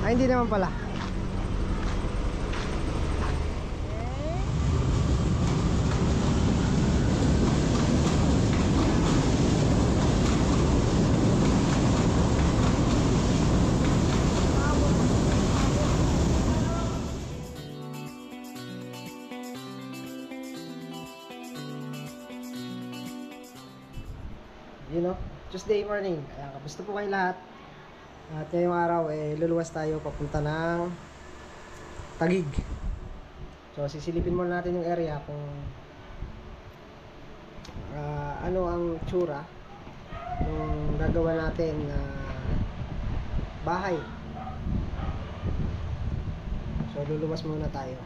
Ay, hindi naman pala. You know, Tuesday morning. Ayan, kamusta po kayo lahat? At ngayong araw, luluwas tayo papunta ng Taguig. So, sisilipin muna natin yung area kung ano ang tsura yung gagawa natin na bahay. So, luluwas muna tayo.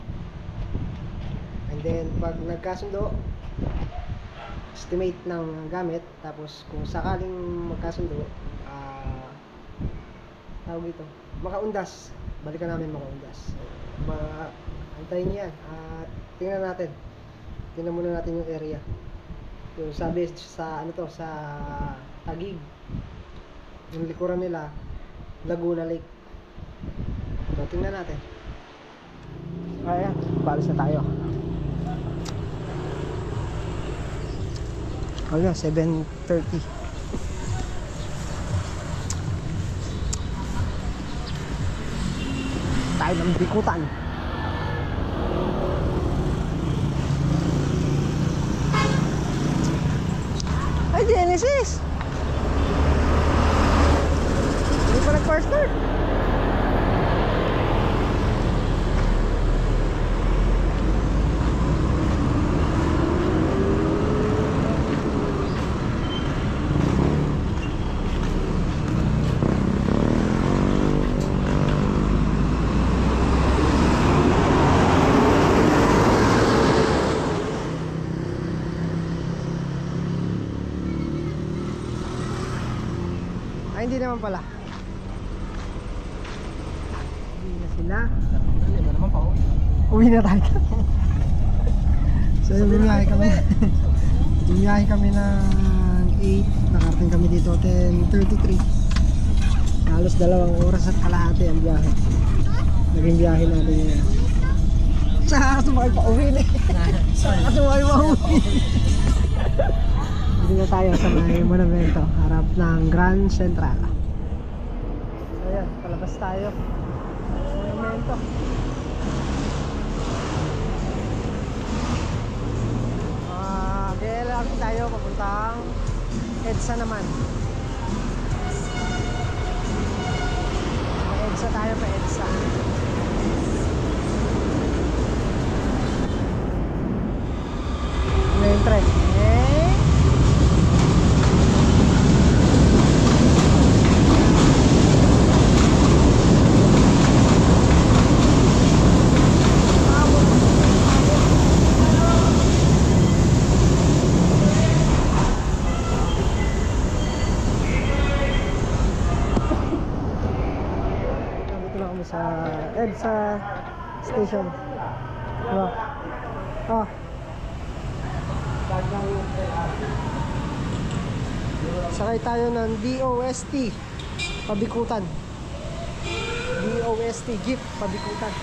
And then, pag nagkasundo, estimate ng gamit, tapos kung sakaling magkasundo, tawag ito, makaundas, balikan namin makaundas. So, antayin niyo yan at tingnan muna natin yung area. Yung sabi sa ano to, sa Taguig, yung likuran nila Laguna Lake. So tingnan natin. Ayan, balis na tayo. Ayan, 7:30. Tayo ng Bikutan. Ay, Genesis! Hindi pa nag-first start. Ay, hindi naman pala. Uwi na sila. Hindi naman pa. Uwi na tayo. So, bumiyahe kami. Bumiyahe kami ng 8. Nakarating kami dito 10:33. Halos 2 oras at kalahati ang biyahe. Naging biyahe natin yun. Saka sumakay pa uwi na. Saka sumakay pa uwi. Dito na tayo sa may monumento, harap ng Grand Central. So ayan, palabas tayo sa monumento. GLR tayo papuntang EDSA naman. Pa-EDSA tayo, pa-EDSA. Ano yung tren? Sa EDSA station. Diba? Oh. Sakay tayo ng DOST Pabikutan. DOST Jeep Pabikutan.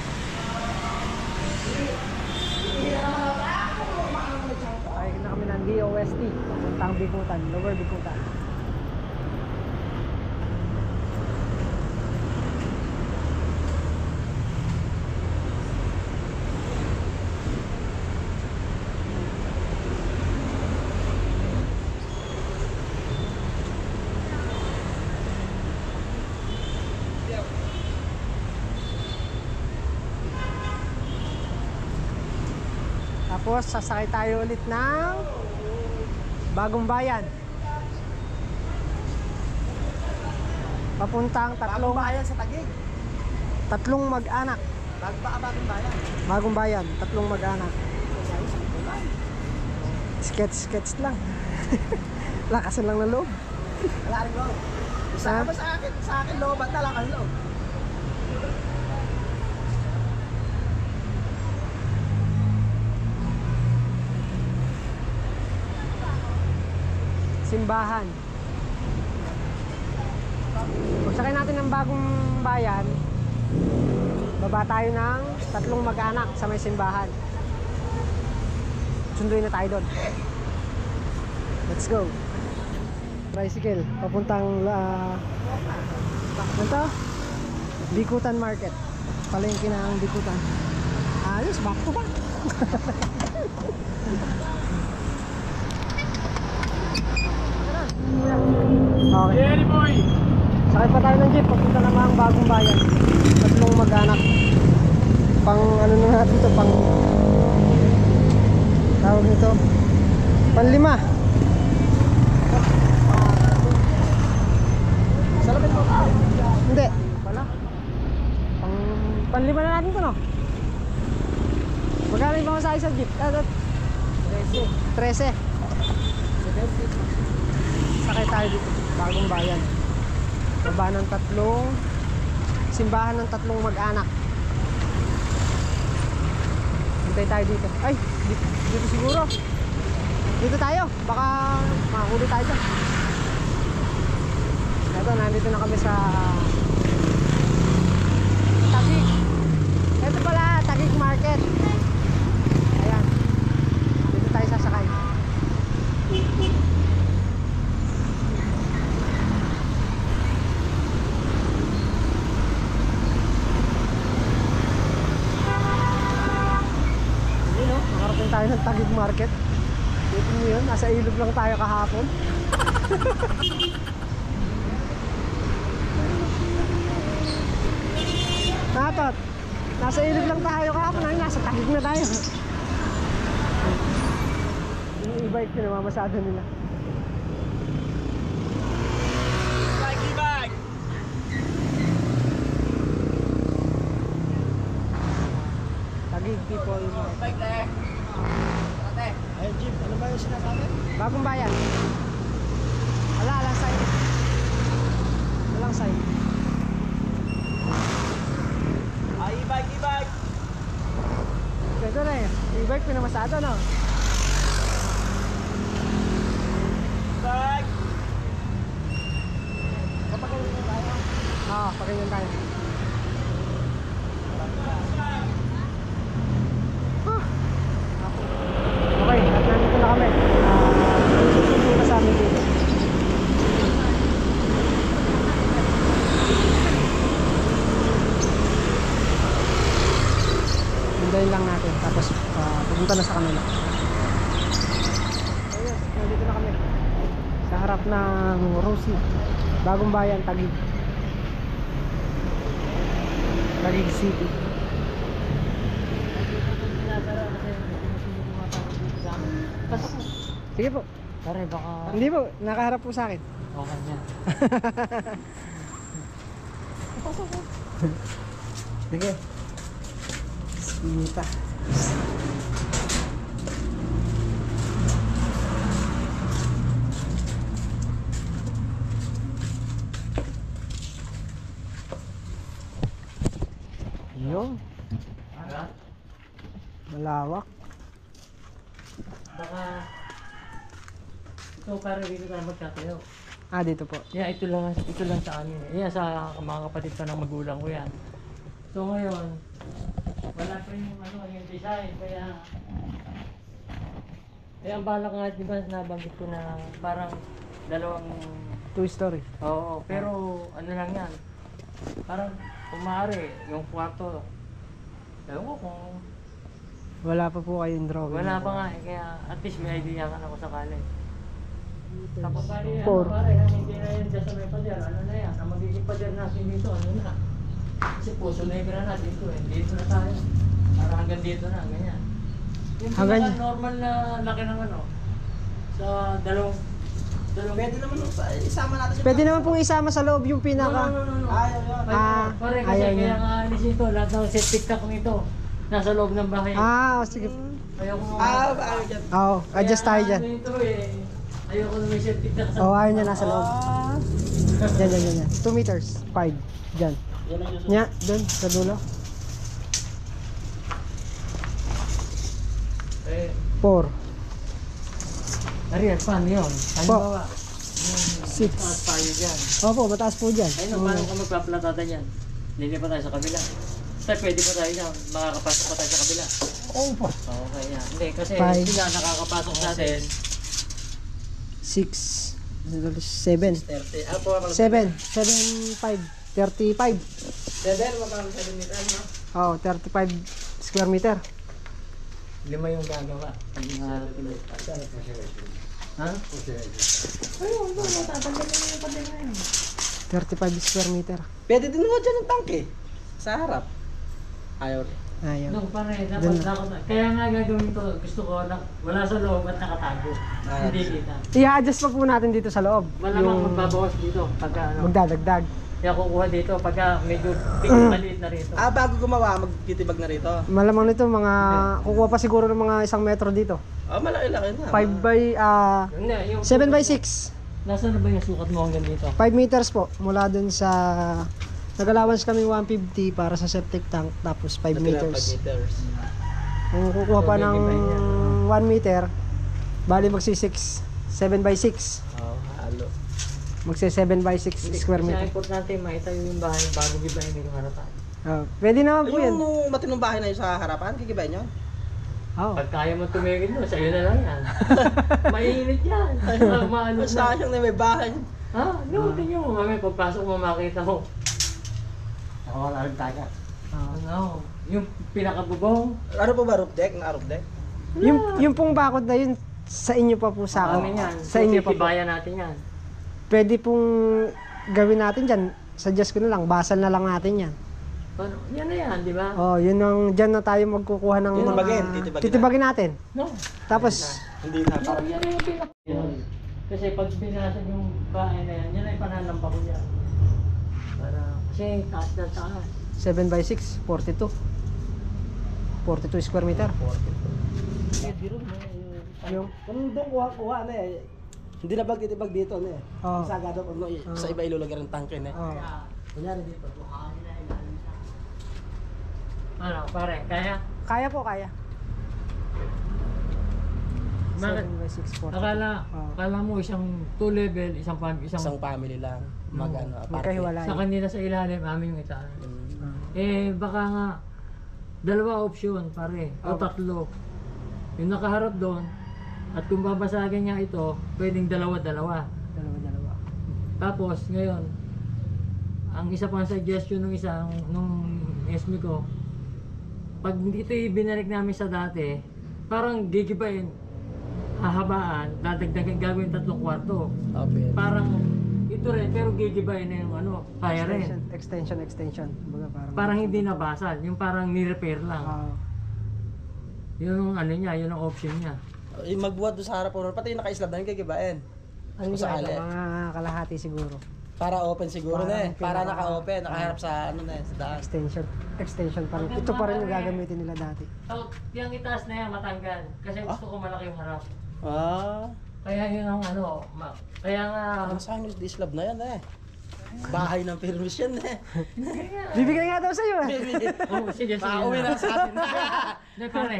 Sakay na kami ng DOST papuntang Bikutan, Lower Bikutan. Tapos sasakay tayo ulit ng Bagong Bayan. Papuntang Bagong Bayan sa Taguig. Tatlong mag-anak. Bagong Bayan. Bagong Bayan, tatlong mag-anak. Sketch lang. Lakasan lang ng loob. Wala rin loob. Isa ka ba sa akin loob at talakan loob. Simbahan. Pag sakay natin ng Bagong Bayan, Baba tayo ng 3 mag-anak sa may simbahan. Sunduin na tayo doon. Let's go. Tricycle, papuntang ito? Bikutan Market. Palengke ng Bikutan. Ayos, back to back. Okay. Jerry boy! Sakay pa tayo ng jeep, papunta naman ang Bagong Bayan. 3 mag-anak. Pang ano na natin ito, pang tawag nito, pang-5. Salamin mo ka! Hindi, wala. Pang-5 na natin ito, no? Magkano yung pamasahe sa jeep? 13. Sakay tayo dito, Bagong Bayan. Baba ng 3, simbahan ng 3 mag-anak. Hintay tayo dito. Ay, dito siguro. Dito tayo, baka makahuli tayo dyan. Ito, nandito na kami sa Taguig. Ito pala, Taguig Market. Ayan, dito tayo sasakay. Nakarating tayo ng Taguig Market. Dito nyo yun, nasa ilog lang tayo kahapon. Natot, nasa ilog lang tayo kahapon, ay nasa Taguig na tayo. Yung e-bike, pinamamasada nila. E-bike! Taguig people. Bike na eh! Ate! Ay, Jeep, ano ba yung sinasabi? Bagong Bayan. Walang sign. Walang sign. Ay, e-bike, e-bike! Ganda na eh. E-bike, pinamasada, no? Bike! Kapag-ganyan tayo. Oo, pag-ganyan tayo. Okay, at nandito na kami. Susunod na sa amin dito. Hintayin lang natin, tapos pupunta na sa kanila. Ayun, nandito na kami. Sa harap ng Rosie. Bagong Bayan, Taguig. Taguig City. Sige po. Pare, baka Hindi po, nakaharap po sa akin. okay yan. Sige. Spinita. Yun. Malawak. Baka ito pare dito tayo magtatayo. Ah, dito po. Yeah, ito lang sa amin. Yan sa mga kapatid pa ng magulang ko yan. So ngayon, wala pa yung design kaya ang balak nga, di ba nabanggit ko na parang dalawang 2-story. oo, pero ano lang yan. Parang kung maaari, yung kwarto. Ewan ko kung Wala pa po kayong drawing. wala pa nga eh, kaya at least may idea ka na ako sakali. Tapos pare, Four. pare, hindi na yan dyan sa may pader, ano na yan, ang magiging pader natin dito, ano na. Kasi puso na yung natin dito eh, dito na tayo. Para hanggang dito na, ganyan. Yung Hanggang- normal na laki ng ano, sa dalawang Pwede naman isama natin siya. Pwede naman pong isama sa loob yung pinaka. No. Ayaw yun. Pare, kasi ayaw niya. kaya nga alis ito, lahat ng septic tank nito, nasa loob ng bahay. Ah, sige. Ayoko Ayaw dyan. Oo, adjust tayo dyan. Ano ito eh, ayoko na may septic tank sa Oo, ayaw niya nasa loob. Yan. 2 meters. 5. Dyan. Yan ang susunod. Nya, dun, sa dulo. Eh, 4. Ariel, paano yun? Halimbawa, Six. taas tayo dyan. Opo, mataas po dyan. Ayun, paano kung magpaplata dyan? Lilipat tayo sa kabila. Basta pwede pa tayo dyan, makakapasok pa tayo sa kabila. Oo po. Okay yan. Hindi, kasi Five. sila nakakapasok sa atin. 6, 7. 30. Ah, po pala. 7, 7, 5, 35. 7, mapang 7 meter, no? Oh, 35 square meter. 5 yung gagawa. Ang hinahanap ko. Ha? Ayun, matatanggal na yung pader na yun. 35 square meter. Pwede din mo dyan ng tangke. Sa harap. Ayaw rin. Ayaw. No, pare, Dun dapat na. kaya nga gagawin ko, gusto ko na wala sa loob at nakatago. Hindi kita. I-adjust pa po natin dito sa loob. Malamang magbabawas dito pagka ano. Magdadagdag. Kaya kukuha dito pagka medyo maliit na rito. Ah, bago gumawa, magtitibag na rito. Malamang nito mga kukuha pa siguro ng mga 1 metro dito. Ah, malaki-laki na. 5 by Yun na, yung 7 by 6. Nasaan na ba yung sukat mo hanggang dito? 5 meters po mula dun sa nag-allowance kami 150 para sa septic tank tapos 5 meters. 5 meters. Kung kukuha pa ng 1 meter, bali magsi 6, 7 by 6. Oo, halo. Magsi 7 by 6 square Kasi meter. ang importante maitayo yung bahay bago gibahin yung harapan. Pwede naman po yan. Yung matinong bahay na yun sa harapan, kikibahin yun? Oh. Pag kaya mo tumigil mo, sa'yo na lang yan. Mainit yan. Maano na. Sayang na may bahay. Ah, no, tingnan mo. Mamaya pagpasok mo makita mo. Wala rin tagat. Ano? Yung pinakabubong. Ano po ba, roof deck? Na-roof deck? Yung pong bakod na yun, sa inyo pa po sa akin. Amin yan. Sa inyo pa po. Bayan natin yan. Pwede pong gawin natin dyan. Suggest ko na lang, basal na lang natin yan. Ano? Yan na yan, di ba? Oh, yun ang dyan na tayo magkukuha ng Titibagin, titibagin natin. No. Tapos Hindi na. No, yan na yung pinak... Kasi pag binasag yung bahay na yan, yan ay pananamba ko yan. Para... Kasi taas na taas. 7 by 6, 42. 42 square meter. Eh, biro mo. Yung Kung doon kuha na eh. Hindi na magtitibag dito na eh. Oh. Sa agad ako, sa iba ilulagay ng tangke na eh. Oh. Kunyari dito. Ano, pare, kaya? Kaya po, kaya. Bakit? 7 by 6, 42. Akala mo isang 2 level, isang Isang family lang. Mag-ano, aparte. Magkahiwalay. sa kanila sa ilalim, amin yung itaas. Mm. Eh, baka nga, dalawa option, pare, o tatlo. Yung nakaharap doon, at kung babasagin niya ito, pwedeng dalawa-dalawa. Dalawa. Tapos, ngayon, ang isa pang suggestion ng isang, nung SME ko, pag ito ibinalik namin sa dati, parang gigibain, hahabaan, dadagdagan gagawin 3 kwarto. Okay. Parang ito rin, pero gigibain na yung ano, kaya rin. Extension. Baga Parang hindi nabasal, yung parang ni-repair lang. Yun ang ano niya, yun ang option niya. Magbuhat doon sa harap po, pati yung naka-slab na yung kikibain. Ano Sa ba? ali. Mga kalahati siguro. Para open siguro na eh. Para Pinaka- naka-open, nakaharap sa ano na eh, sa daan. Extension pa rin. Ito pa rin yung gagamitin nila dati. So, yung itaas na yan, matanggal. Kasi gusto ko malaki yung harap. Ah, Kaya yun ang ano, kaya nga, ang sa amin, slab na yan eh. Bahay ng permis yan eh. Bibigay nga daw sa'yo eh. oh, sige, sige Pauwi na sa atin. Hindi pare,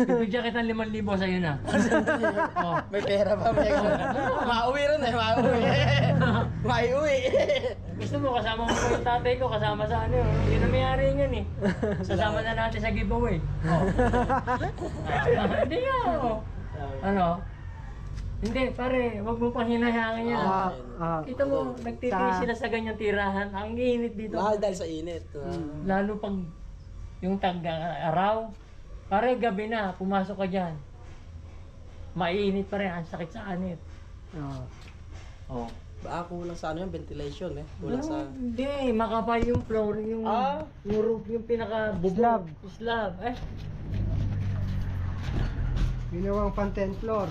bibigyan kita ng 5,000 sa'yo na. Oh. May pera pa, may mauwi rin eh, mauwi. Maiuwi. Gusto mo, kasama mo pa yung tatay ko, kasama sa ano, yun ang mayari niyan eh. Sasama na natin sa giveaway. Hindi nga, oh. Ano? Hindi, pare, wag mo pang hinahangan yan. Kita mo, nagtitiis sila sa ganyang tirahan. Ang init dito. Mahal dahil sa init. Lalo pag yung tag-araw, pare gabi na, pumasok ka dyan. Mainit pa rin, ang sakit sa anit. Oh. Baka kulang sa ano yung ventilation eh. Kulang sa... Hindi, makapal yung floor, yung, yung roof, yung pinaka-bubong. Slab. Eh, Ginawang pang 10th floor.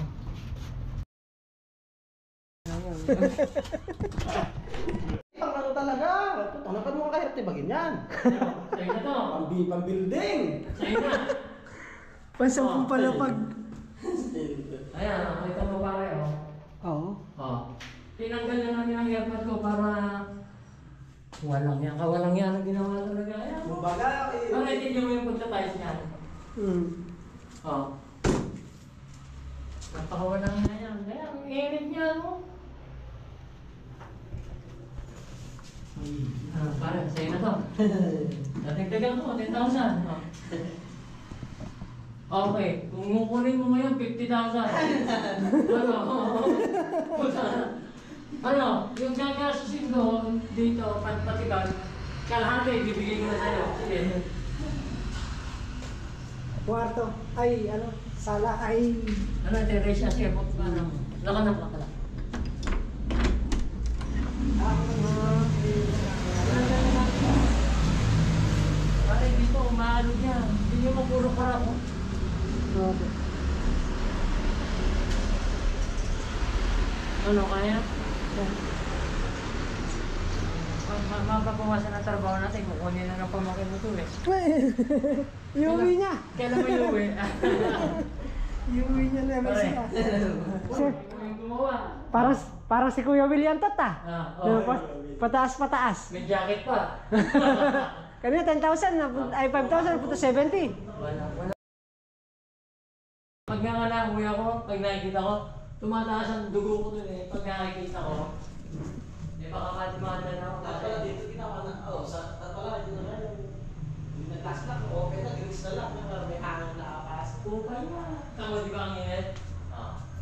Ang ano talaga? Tanakan mo kahit tibagin yan. sa'yo na to. Pang-building. Sa'yo na. Pansampung palapag. Ayan, nakita mo pare, oh. Oo. Oh. Tinanggal na namin ang airpod ko para walang yan ang ginawa talaga. Ayan. Kumbaga, Para itigyan mo yung pagtatayos niyan. Oh. Napakawalang nga yan. Kaya ang init niya, no? Parang sa'yo na to. Natagdagan ko, 10,000. No? Okay, kung kukunin mo ngayon, 50,000. Ano, yung gagastusin ko dito, patigal, kalahati, bibigay ko na sa'yo. Sige. Kwarto. Ay, ano? Sala. Ay. Ano, Teresia, sige, ano, lakan. Pare, dito, umaalog yan. Hindi nyo mapuro para ko. Okay. Ano, kaya? Mapapawasan ang trabaho natin, kukunin na ng pamakin mo ito eh. Iuwi niya. Kailan mo iuwi? Iuwi niya na Pare. siya. Yung gumawa. Para si Kuya William Tata. Oh. Pataas. May jacket pa. Kanina 10,000, ay 5,000, punta 70. Wala. Pag nangalangoy ako, pag nakikita ko, tumataas ang dugo ko dun eh. Pag nakikita ko, baka matimada na ako. Pala dito ginawa na, pala dito na yung nag-last lang, okay na, grease na lang, may hangin na apas. Kupay na. Tama di ba ang init?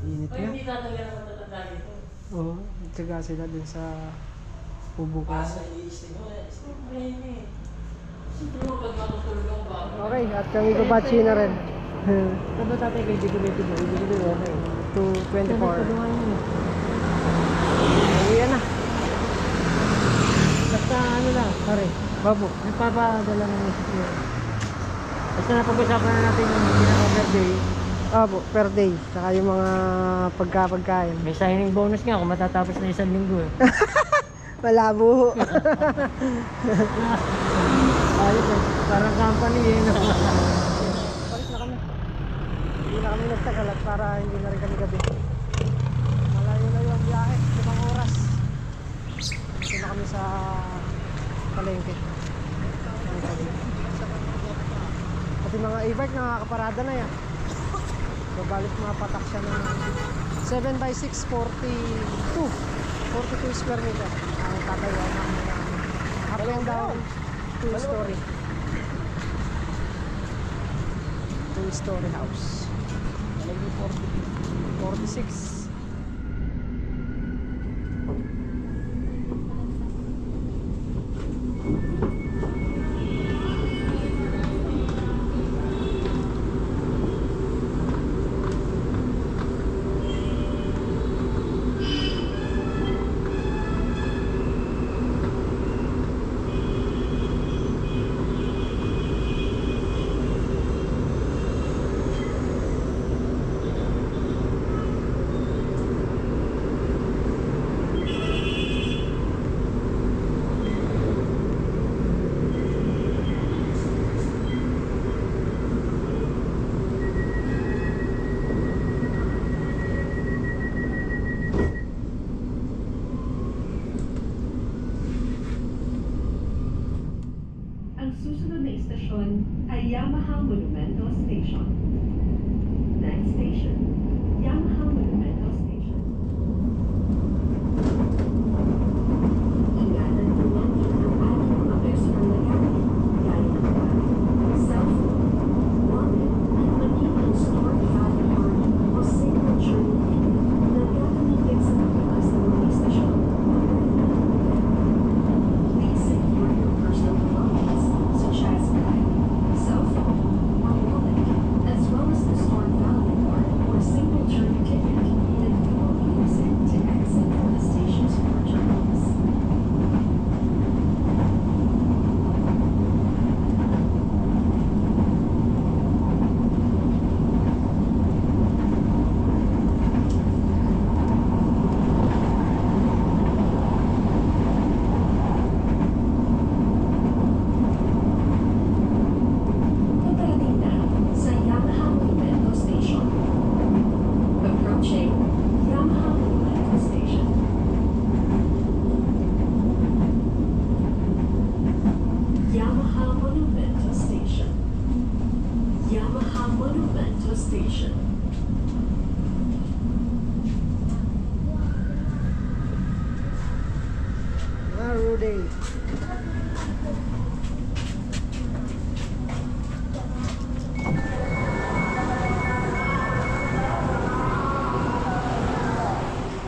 Init Pag na. hindi tatanggal ang matatanda dito. Oo, tsaga sila dun sa pubukan. Pasa, i-isting mo eh. Mainit. Siguro pag matutulog ako ba? Okay, at kami babatsi na rin. Ano tatay kay Bigo okay. 224. Uwi na. Basta ano lang, pare. Babo. Nagpapadala ng isip niya. Basta napag-usapan na natin yung pinaka-birthday. Babo, per day. Saka yung mga pagkain. May signing bonus nga kung matatapos na 1 linggo eh. Malabo. Ayos eh. Parang company eh. No? Balik na kami. Hindi na kami nagtagal at para hindi na rin kami gabi. Malayo-layo ang biyahe. 5 oras. Dito na kami sa palengke. Pati mga e-bike nakakaparada na yan. Babalik mga patak siya ng 7x6, 42 square meter. Ang tatayo ng up and down 2-story. 2-story house. 46. Ang susunod na istasyon ay Yamaha Monumento Station. Next station, Yamaha Monumento Station. Ingatan po natin ang ating mga personal na gamit, gaya ng bag, cellphone, wallet, at magiging stored value card o signature link na gagamitin sa paglabas ng mga istasyon. Please secure your personal belongings, such as bag, cell phone, or wallet, as well as the stored value card or signature ticket, and we will use it to exit from the station's terminals. Paparating na sa Yamaha Monumento Station. Approaching Yamaha Monumento Station. Yamaha Monumento Station. Yamaha Monumento Station. Road today.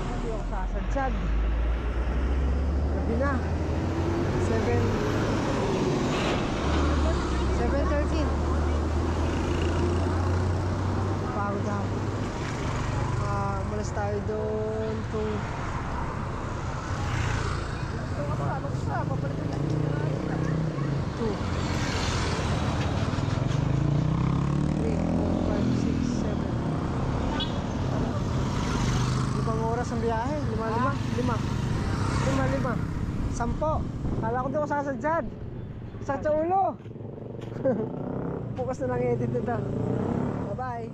Hindi ako sasadsad. Gabi na. 7:13. Pagod na ako. Malas tayo doon kung papalitan na 2 3, 4, 5, 6, 7 5 oras ang biyahe. 5 10. Kala ko di ako sasadyad. Sakit sa ulo. Bukas na lang edit nito. Bye bye.